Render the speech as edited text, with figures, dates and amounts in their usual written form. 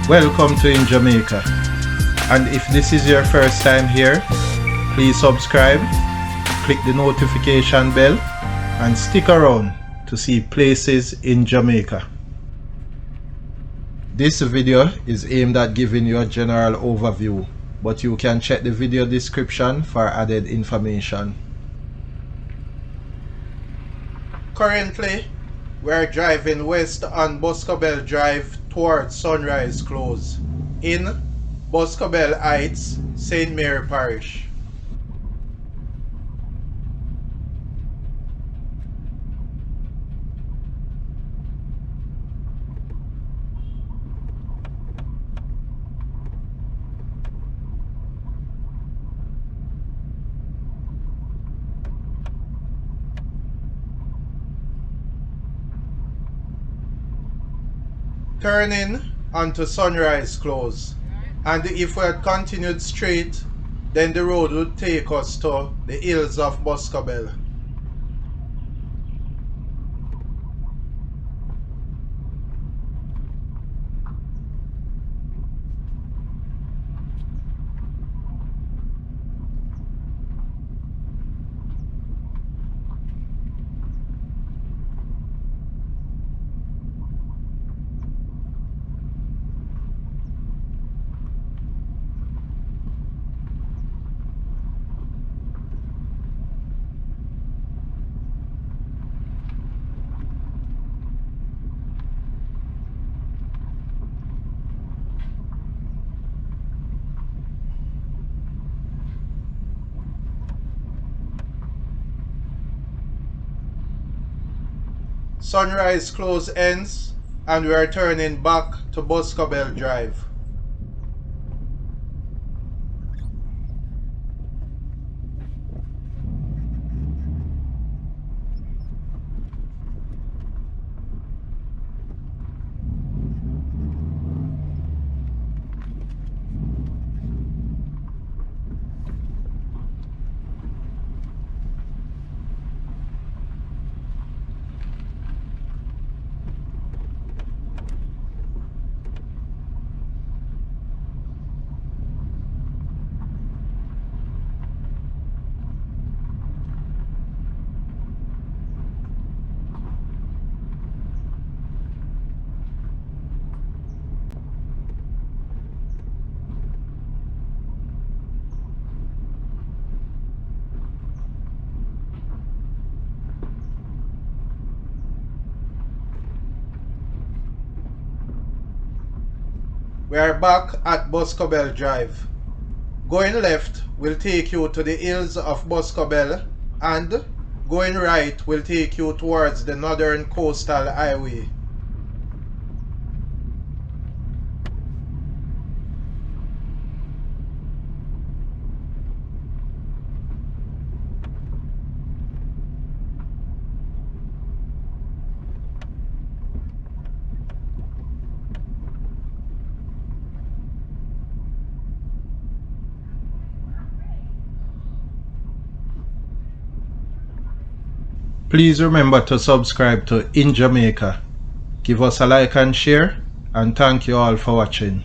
Welcome to InJamaica, and if this is your first time here, please subscribe, click the notification bell and stick around to see places in Jamaica. This video is aimed at giving you a general overview, but you can check the video description for added information. Currently, we are driving west on Boscobel Drive towards Sunrise Close in Boscobel Heights, St. Mary Parish. Turning onto Sunrise Close, and if we had continued straight, then the road would take us to the Hills of Boscobel. Sunrise Close ends and we are turning back to Boscobel Drive. We are back at Boscobel Drive. Going left will take you to the Hills of Boscobel, and going right will take you towards the Northern Coastal Highway. Please remember to subscribe to InJamaica. Give us a like and share, and thank you all for watching.